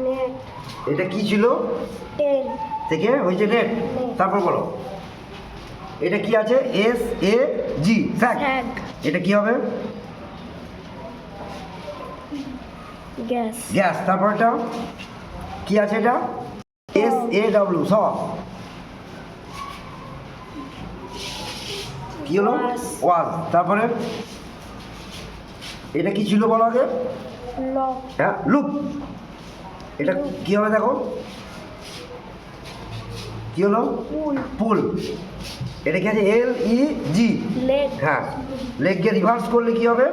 Net. এটা কি ছিল? টেল। থেকে হয়েছে নেট। তারপর বলো, এটা কি আছে? এস এ জি, স্যাগ। স্যাগ। এটা কি হবে? গ্যাস। গ্যাস। তারপর এটা কি আছে? এটা এস এ ডব্লিউ, স। কি হলো? ওয়াজ। ওয়াজ। তারপরে এটা কি ছিল বলো আগে? লক। হ্যাঁ, লুপ। এটা কি হবে দেখো? কি হলো? পুল। পুল। এটা কি আছে? এল ই জি। লেগ। হ্যাঁ, লেগকে রিভার্স করলে কি হবে?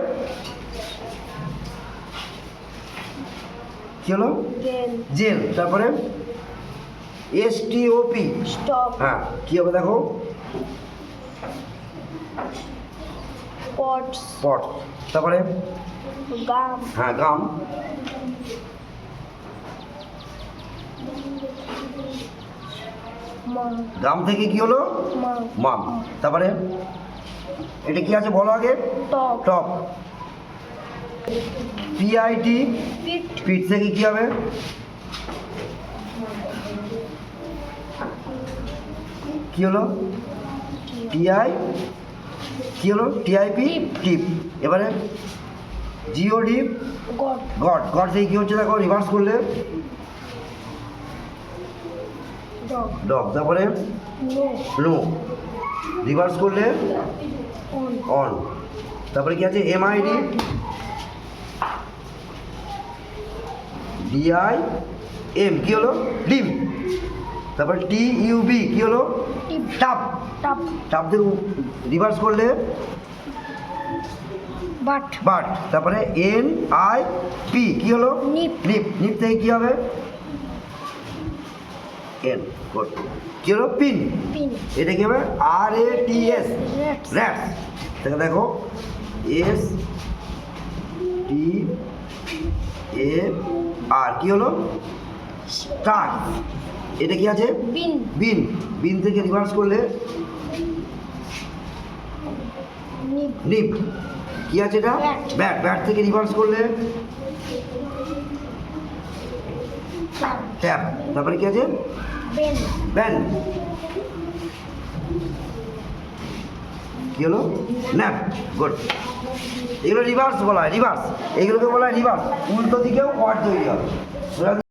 কি হলো? গেল। জেল। তারপরে S T O P, stop. হ্যাঁ, কি হবে দেখো? পটস। পট। তারপরে গাম। হ্যাঁ, গাম। মাম। গাম থেকে কি হলো? মাম। মাম। তারপরে এটা কি আছে বলো আগে? টপ। টপ। পিআইটি, পিট। পিঠ থেকে কি হবে? কি হলো? টিআই, কি হলো? টিআইপি, টিপ। এবারে জিওডি, গড। গড। গড থেকে কি হচ্ছে দেখো? রিভার্স করলে ডগ। ডগ। তারপরে নো। নো, রিভার্স করলে অন। অন। তারপরে কি আছে? এমআইডি, ডিআই এম, কি হলো? ডিম। তারপরে টি ইউবি, কি হলো? টিপ। টাপ। টাপ। টাপ থেকে রিভার্স করলে বাট। বাট। তারপরে এন আই পি, কি হলো? নিপ। নিপ। নিপ থেকে কি হবে? এন। গুড। কি হলো? পিন। পিন। এটা কি হবে? আর এ টি এস, র্যাটস। র্যাটস। থেকে দেখো এস টি এ আর, কি হলো? স্টার। এটা কি আছে? বিন। বিন। বিন থেকে রিভার্স করলে নিপ। নিপ। কি আছে এটা? ব্যাট। ব্যাট। ব্যাট থেকে রিভার্স করলে ট্যাপ। ট্যাপ। তারপরে কি আছে? বেন। ব্যান। কি হলো? ন্যাপ। গুড। এগুলো রিভার্স বলা হয়, রিভার্স। এগুলোকে বলা হয় রিভার্স। উল্টো দিকেও ওয়ার্ড তৈরি হবে।